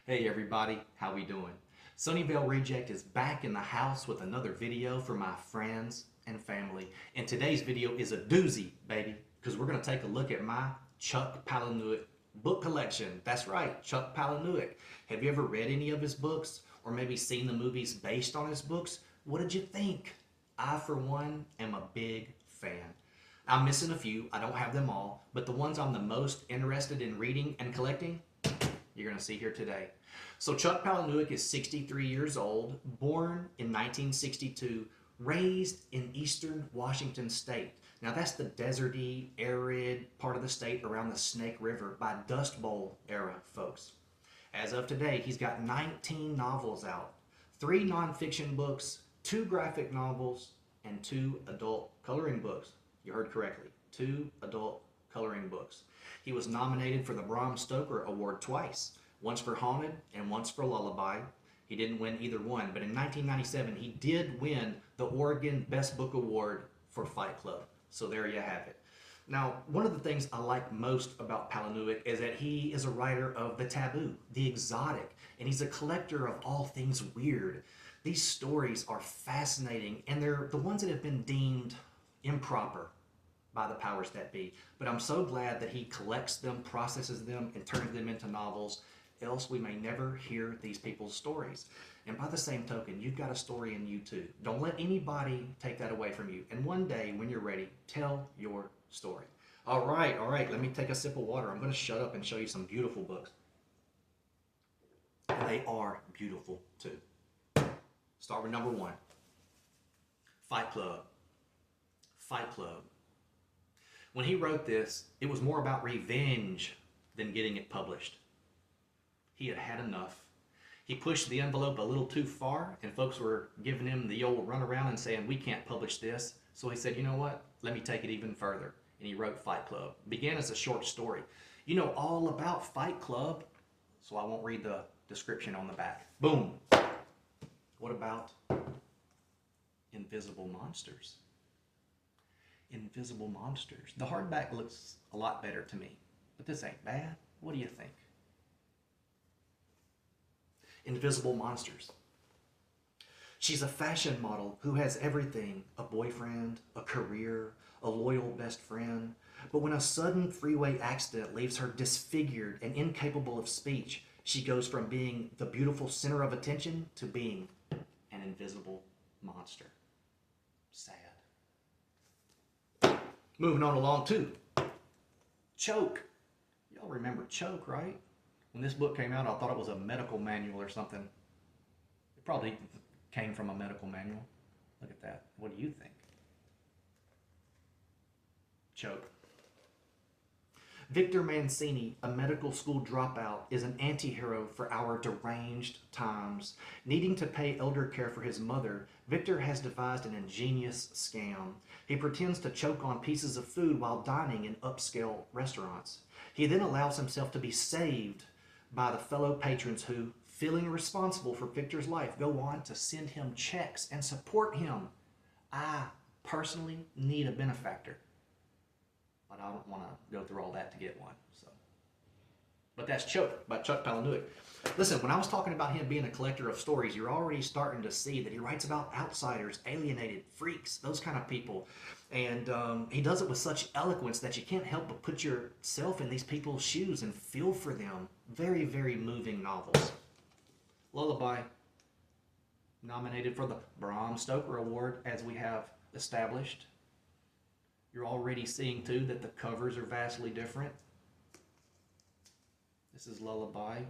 Hey everybody, how we doing? Sunnyvale Reject is back in the house with another video for my friends and family. And today's video is a doozy, baby, because we're going to take a look at my Chuck Palahniuk book collection. That's right, Chuck Palahniuk. Have you ever read any of his books or maybe seen the movies based on his books? What did you think? I, for one, am a big fan. I'm missing a few, I don't have them all, but the ones I'm the most interested in reading and collecting, you're going to see here today. So Chuck Palahniuk is 63 years old, born in 1962, raised in eastern Washington state. Now that's the deserty, arid part of the state around the Snake River by Dust Bowl era, folks. As of today, he's got 19 novels out, 3 nonfiction books, 2 graphic novels, and 2 adult coloring books. You heard correctly, 2 adult coloring books. He was nominated for the Bram Stoker Award twice, once for Haunted and once for Lullaby. He didn't win either one, but in 1997 he did win the Oregon Best Book Award for Fight Club. So there you have it. Now, one of the things I like most about Palahniuk is that he is a writer of the taboo, the exotic, and he's a collector of all things weird. These stories are fascinating, and they're the ones that have been deemed improper by the powers that be. But I'm so glad that he collects them, processes them, and turns them into novels, else we may never hear these people's stories. And by the same token, you've got a story in you too. Don't let anybody take that away from you. And one day, when you're ready, tell your story. All right, let me take a sip of water. I'm going to shut up and show you some beautiful books. And they are beautiful too. Start with number 1. Fight Club. Fight Club. When he wrote this, it was more about revenge than getting it published. He had had enough. He pushed the envelope a little too far, and folks were giving him the old runaround and saying, we can't publish this. So he said, you know what? Let me take it even further. And he wrote Fight Club. It began as a short story. You know all about Fight Club, so I won't read the description on the back. Boom. What about Invisible Monsters? Invisible Monsters. The hardback looks a lot better to me, but this ain't bad. What do you think? Invisible Monsters. She's a fashion model who has everything: a boyfriend, a career, a loyal best friend. But when a sudden freeway accident leaves her disfigured and incapable of speech, she goes from being the beautiful center of attention to being an invisible monster. Sad. Moving on along to Choke. Y'all remember Choke, right? When this book came out, I thought it was a medical manual or something. It probably came from a medical manual. Look at that. What do you think? Choke. Victor Mancini, a medical school dropout, is an anti-hero for our deranged times. Needing to pay elder care for his mother, Victor has devised an ingenious scam. He pretends to choke on pieces of food while dining in upscale restaurants. He then allows himself to be saved by the fellow patrons who, feeling responsible for Victor's life, go on to send him checks and support him. I personally need a benefactor, but I don't want to go through all that to get one. But that's Choke by Chuck Palahniuk. Listen, when I was talking about him being a collector of stories, you're already starting to see that he writes about outsiders, alienated, freaks, those kind of people. And he does it with such eloquence that you can't help but put yourself in these people's shoes and feel for them. Very, very moving novels. Lullaby, nominated for the Bram Stoker Award, as we have established. You're already seeing, too, that the covers are vastly different. This is Lullaby.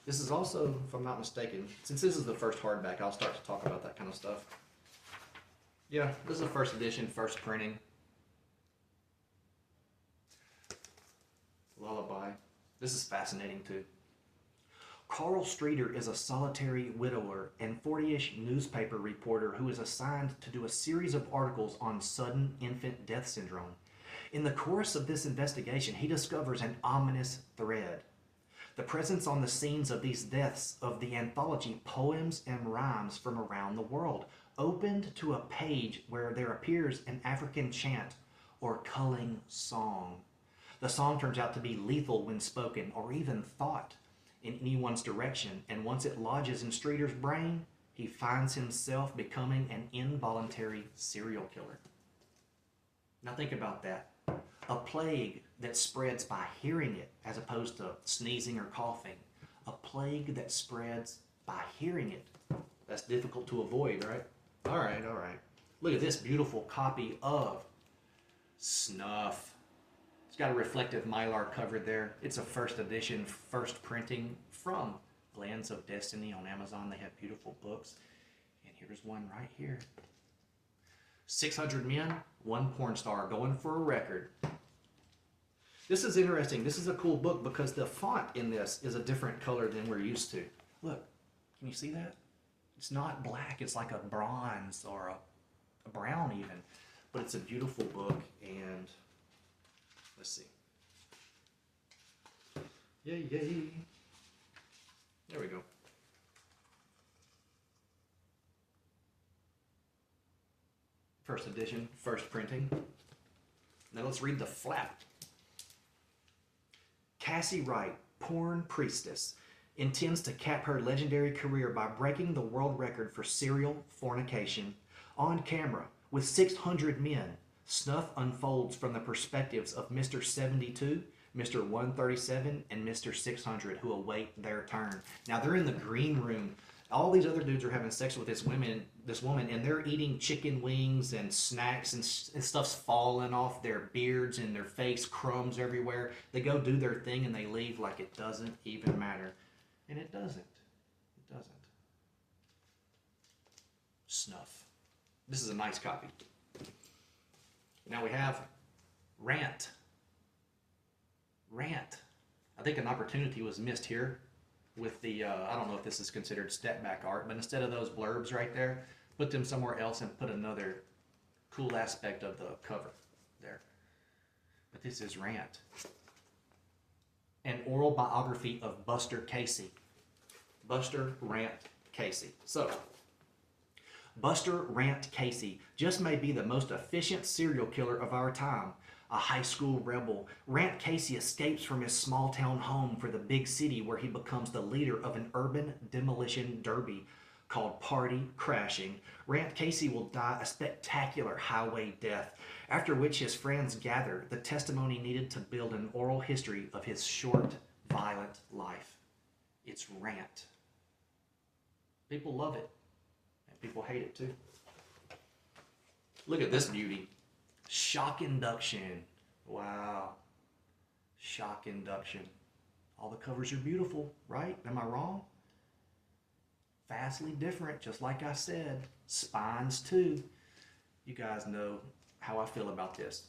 This is also, if I'm not mistaken, since this is the first hardback, I'll start to talk about that kind of stuff. Yeah, this is the first edition, first printing. Lullaby. This is fascinating, too. Carl Streeter is a solitary widower and 40-ish newspaper reporter who is assigned to do a series of articles on sudden infant death syndrome. In the course of this investigation, he discovers an ominous thread. The presence on the scenes of these deaths of the anthology Poems and Rhymes from Around the World, opened to a page where there appears an African chant or culling song. The song turns out to be lethal when spoken or even thought. in anyone's direction, and once it lodges in Streeter's brain, he finds himself becoming an involuntary serial killer. Now think about that. A plague that spreads by hearing it as opposed to sneezing or coughing. A plague that spreads by hearing it. That's difficult to avoid, right? All right, all right. Look at this beautiful copy of Snuff. It's got a reflective mylar cover there. It's a first edition, first printing from Glens of Destiny on Amazon. They have beautiful books. And here's one right here. 600 Men, one porn star, going for a record. This is interesting. This is a cool book because the font in this is a different color than we're used to. Look, can you see that? It's not black. It's like a bronze or a brown even. But it's a beautiful book, and let's see. Yay, yay. There we go. First edition, first printing. Now let's read the flap. Cassie Wright, porn priestess, intends to cap her legendary career by breaking the world record for serial fornication. On camera, with 600 men, Snuff unfolds from the perspectives of Mr. 72, Mr. 137, and Mr. 600, who await their turn. Now they're in the green room. All these other dudes are having sex with this woman, and they're eating chicken wings and snacks, and stuff's falling off their beards and their face, crumbs everywhere. They go do their thing and they leave like it doesn't even matter. And it doesn't. It doesn't. Snuff. This is a nice copy. Now we have Rant. Rant. I think an opportunity was missed here with the, I don't know if this is considered step back art, but instead of those blurbs right there, put them somewhere else and put another cool aspect of the cover there. But this is Rant. An oral biography of Buster Casey. Buster Rant Casey. So, Buster Rant Casey just may be the most efficient serial killer of our time. A high school rebel, Rant Casey escapes from his small town home for the big city where he becomes the leader of an urban demolition derby called Party Crashing. Rant Casey will die a spectacular highway death, after which his friends gather the testimony needed to build an oral history of his short, violent life. It's Rant. People love it, and people hate it too. Look at this beauty. Shock induction. Wow. Shock induction. All the covers are beautiful, right? Am I wrong? Vastly different, just like I said. Spines too. You guys know how I feel about this,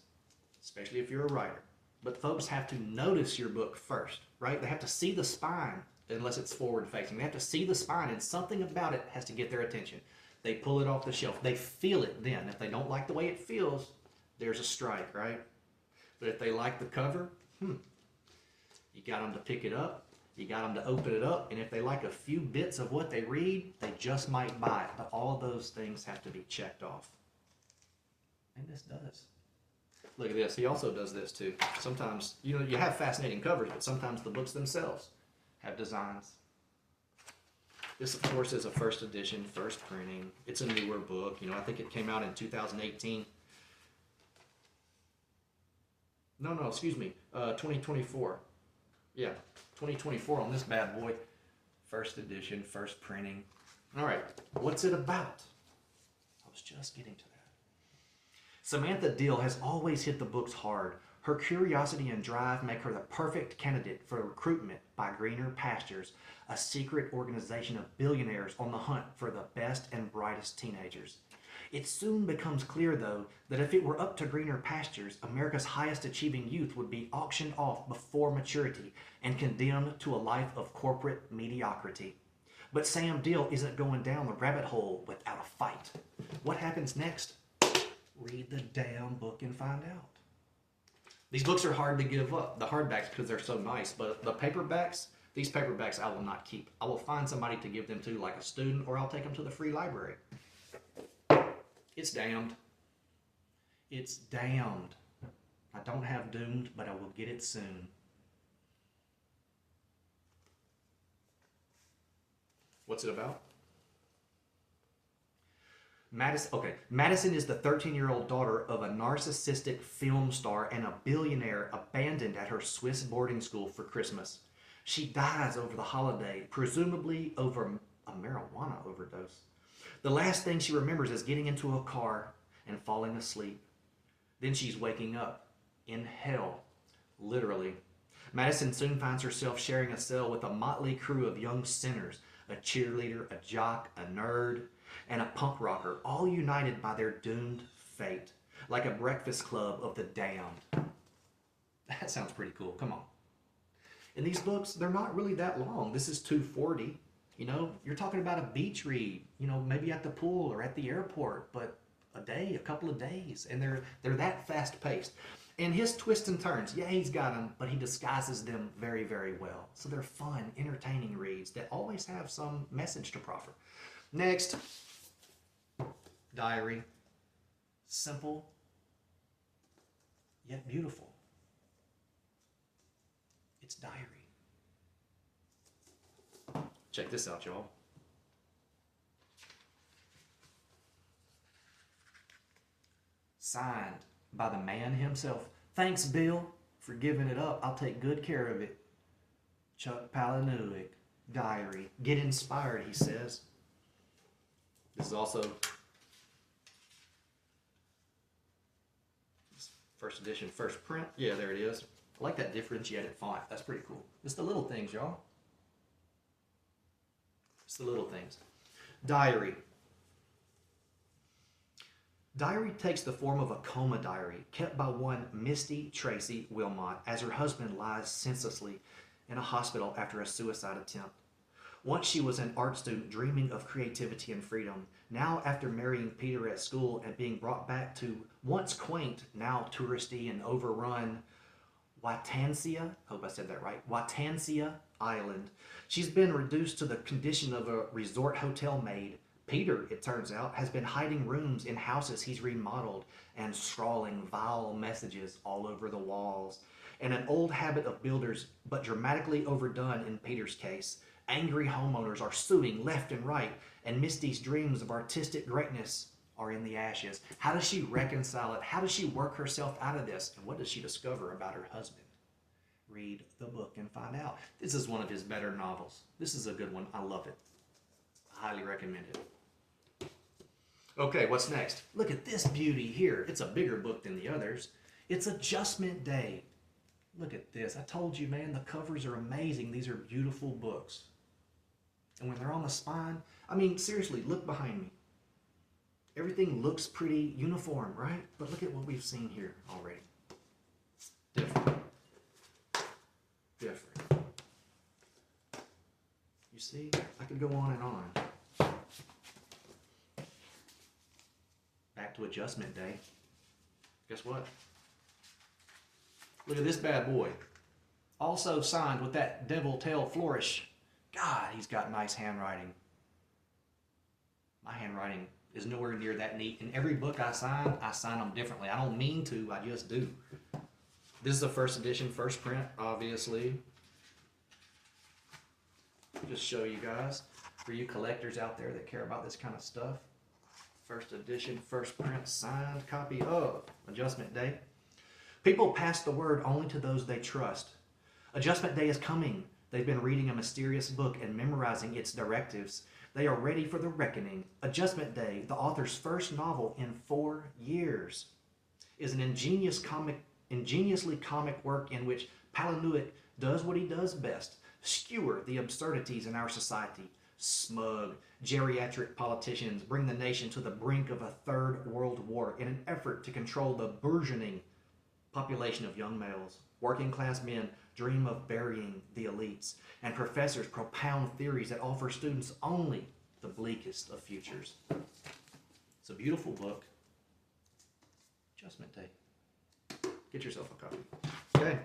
especially if you're a writer. But folks have to notice your book first, right? They have to see the spine, unless it's forward facing. They have to see the spine, and something about it has to get their attention. They pull it off the shelf. They feel it then. If they don't like the way it feels, there's a strike, right? But if they like the cover, you got them to pick it up, you got them to open it up, and if they like a few bits of what they read, they just might buy it. But all those things have to be checked off. And this does. Look at this. He also does this too. Sometimes, you know, you have fascinating covers, but sometimes the books themselves have designs. This, of course, is a first edition, first printing. It's a newer book. You know, I think it came out in 2018. No, excuse me, 2024. Yeah, 2024 on this bad boy. First edition, first printing. All right, what's it about? I was just getting to that. Samantha Dill has always hit the books hard. Her curiosity and drive make her the perfect candidate for recruitment by Greener Pastures, a secret organization of billionaires on the hunt for the best and brightest teenagers. It soon becomes clear, though, that if it were up to Greener Pastures, America's highest achieving youth would be auctioned off before maturity and condemned to a life of corporate mediocrity. But Sam Dill isn't going down the rabbit hole without a fight. What happens next? Read the damn book and find out. These books are hard to give up, the hardbacks, because they're so nice, but the paperbacks, these paperbacks I will not keep. I will find somebody to give them to, like a student, or I'll take them to the free library. It's damned. It's damned. I don't have Doomed, but I will get it soon. What's it about? Madison is the 13-year-old daughter of a narcissistic film star and a billionaire abandoned at her Swiss boarding school for Christmas. She dies over the holiday, presumably over a marijuana overdose. The last thing she remembers is getting into a car and falling asleep. Then she's waking up in hell, literally. Madison soon finds herself sharing a cell with a motley crew of young sinners, a cheerleader, a jock, a nerd, and a punk rocker, all united by their doomed fate, like a breakfast club of the damned. That sounds pretty cool. Come on. And these books, they're not really that long. This is 240. You know, you're talking about a beach read, you know, maybe at the pool or at the airport, but a day, a couple of days, and they're that fast paced. And his twists and turns, yeah, he's got them, but he disguises them very, very well. So they're fun, entertaining reads that always have some message to proffer. Next, diary. Simple, yet beautiful. It's diary. Check this out, y'all. Signed by the man himself. Thanks, Bill, for giving it up. I'll take good care of it. Chuck Palahniuk, diary. Get inspired, he says. This is also first edition, first print. Yeah, there it is. I like that differentiated font. That's pretty cool. It's the little things, y'all. It's the little things. Diary. Diary takes the form of a coma diary kept by one Misty Tracy Wilmot as her husband lies senselessly in a hospital after a suicide attempt. Once she was an art student dreaming of creativity and freedom. Now, after marrying Peter at school and being brought back to once quaint, now touristy and overrun Watansia, hope I said that right, Watansia Island, she's been reduced to the condition of a resort hotel maid. Peter, it turns out, has been hiding rooms in houses he's remodeled and scrawling vile messages all over the walls. And an old habit of builders, but dramatically overdone in Peter's case. Angry homeowners are suing left and right, and Misty's dreams of artistic greatness are in the ashes. How does she reconcile it? How does she work herself out of this? And what does she discover about her husband? Read the book and find out. This is one of his better novels. This is a good one. I love it. I highly recommend it. Okay, what's next? Look at this beauty here. It's a bigger book than the others. It's Adjustment Day. Look at this. I told you, man, the covers are amazing. These are beautiful books. And when they're on the spine, I mean, seriously, look behind me. Everything looks pretty uniform, right? But look at what we've seen here already. Different. Different. You see, I could go on and on. Back to Adjustment Day. Guess what? Look at this bad boy. Also signed with that devil tail flourish. God, he's got nice handwriting. My handwriting is nowhere near that neat. In every book I sign them differently. I don't mean to, I just do. This is the first edition, first print, obviously. Just show you guys, for you collectors out there that care about this kind of stuff. First edition, first print, signed copy of Adjustment Day. People pass the word only to those they trust. Adjustment Day is coming. They've been reading a mysterious book and memorizing its directives. They are ready for the reckoning. Adjustment Day, the author's first novel in 4 years, is an ingeniously comic work in which Palahniuk does what he does best, skewer the absurdities in our society. Smug, geriatric politicians bring the nation to the brink of a third world war in an effort to control the burgeoning population of young males. Working class men dream of burying the elites, and professors propound theories that offer students only the bleakest of futures. It's a beautiful book. Adjustment Day. Get yourself a copy. Okay.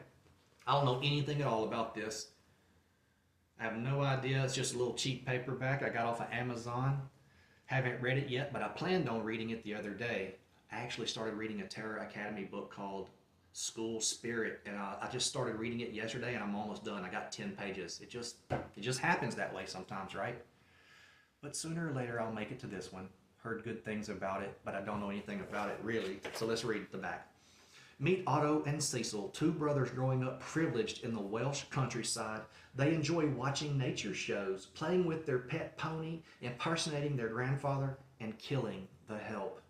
I don't know anything at all about this. I have no idea. It's just a little cheap paperback I got off of Amazon. Haven't read it yet, but I planned on reading it the other day. I actually started reading a Terror Academy book called School Spirit, and I just started reading it yesterday, and I'm almost done. I got 10 pages. It just happens that way sometimes, right? But sooner or later, I'll make it to this one. Heard good things about it, but I don't know anything about it really. So let's read the back. Meet Otto and Cecil, two brothers growing up privileged in the Welsh countryside. They enjoy watching nature shows, playing with their pet pony, impersonating their grandfather, and killing the help.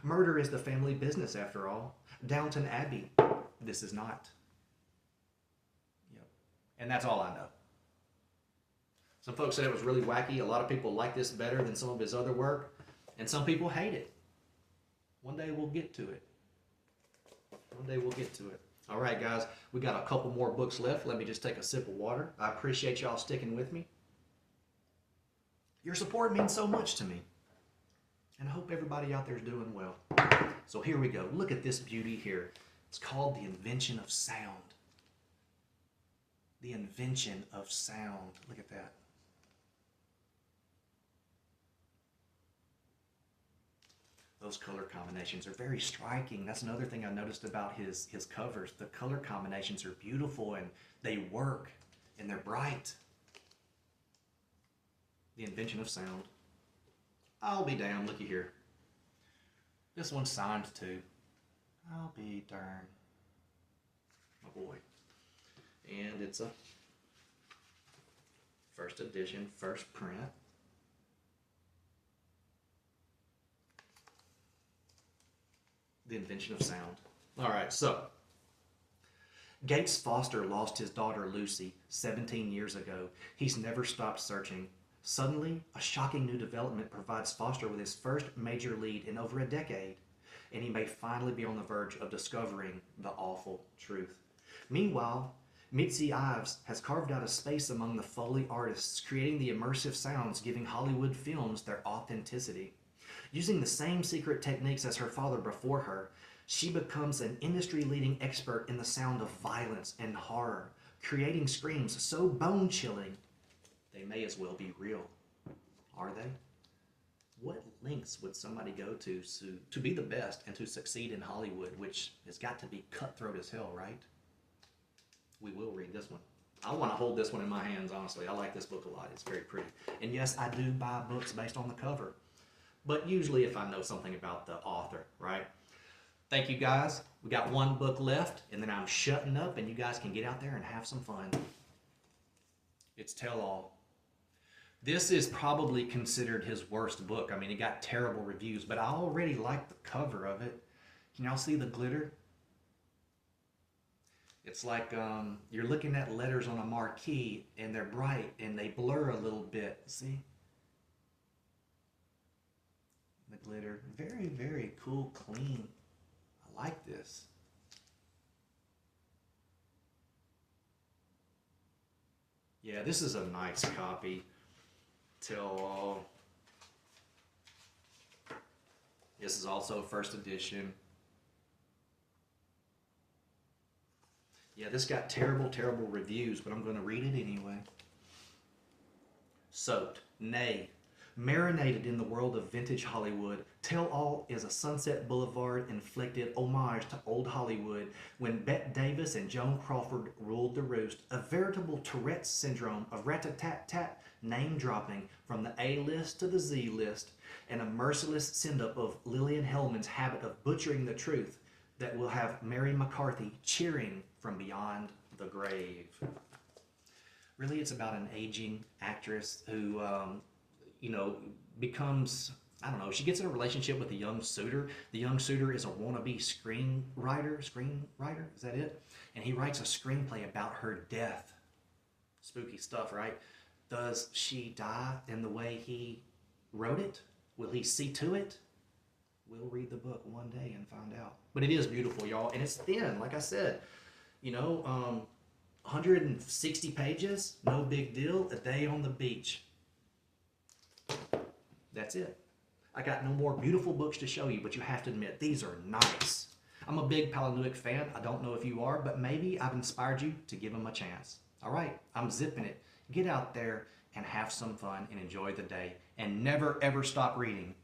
Murder is the family business, after all. Downton Abbey, this is not. Yep. And that's all I know. Some folks said it was really wacky. A lot of people like this better than some of his other work, and some people hate it. One day we'll get to it. One day we'll get to it. All right, guys, we got a couple more books left. Let me just take a sip of water. I appreciate y'all sticking with me. Your support means so much to me. And I hope everybody out there is doing well. So here we go. Look at this beauty here. It's called The Invention of Sound. The Invention of Sound. Look at that. Those color combinations are very striking. That's another thing I noticed about his covers. The color combinations are beautiful and they work and they're bright. The Invention of Sound. I'll be damned, looky here. This one's signed too. I'll be darned. My boy. And it's a first edition, first print. The Invention of Sound. All right, so Gates Foster lost his daughter Lucy 17 years ago. He's never stopped searching. Suddenly, a shocking new development provides Foster with his first major lead in over a decade, and he may finally be on the verge of discovering the awful truth. Meanwhile, Mitzi Ives has carved out a space among the Foley artists, creating the immersive sounds giving Hollywood films their authenticity. Using the same secret techniques as her father before her, she becomes an industry-leading expert in the sound of violence and horror, creating screams so bone-chilling they may as well be real. Are they? What lengths would somebody go to be the best and to succeed in Hollywood, which has got to be cutthroat as hell, right? We will read this one. I want to hold this one in my hands, honestly. I like this book a lot. It's very pretty. And yes, I do buy books based on the cover. But usually if I know something about the author, right? Thank you, guys. We got one book left, and then I'm shutting up, and you guys can get out there and have some fun. It's Tell All. This is probably considered his worst book. I mean, it got terrible reviews, but I already like the cover of it. Can y'all see the glitter? It's like you're looking at letters on a marquee, and they're bright, and they blur a little bit. See? The glitter. Very, very cool, clean. I like this. Yeah, this is a nice copy. Tell All. This is also first edition. Yeah, this got terrible, terrible reviews, but I'm going to read it anyway. Soaked, nay, marinated in the world of vintage Hollywood, Tell All is a Sunset Boulevard inflicted homage to old Hollywood when Bette Davis and Joan Crawford ruled the roost, a veritable Tourette's syndrome of rat-a-tat-tat name-dropping from the A-list to the Z-list, and a merciless send-up of Lillian Hellman's habit of butchering the truth that will have Mary McCarthy cheering from beyond the grave. Really, it's about an aging actress who becomes, I don't know, she gets in a relationship with a young suitor. The young suitor is a wannabe screenwriter, is that it? And he writes a screenplay about her death. Spooky stuff, right? Does she die in the way he wrote it? Will he see to it? We'll read the book one day and find out. But it is beautiful, y'all, and it's thin, like I said. 160 pages, no big deal, a day on the beach. That's it. I got no more beautiful books to show you, but you have to admit, these are nice. I'm a big Palahniuk fan. I don't know if you are, but maybe I've inspired you to give him a chance. All right, I'm zipping it. Get out there and have some fun and enjoy the day. And never, ever stop reading.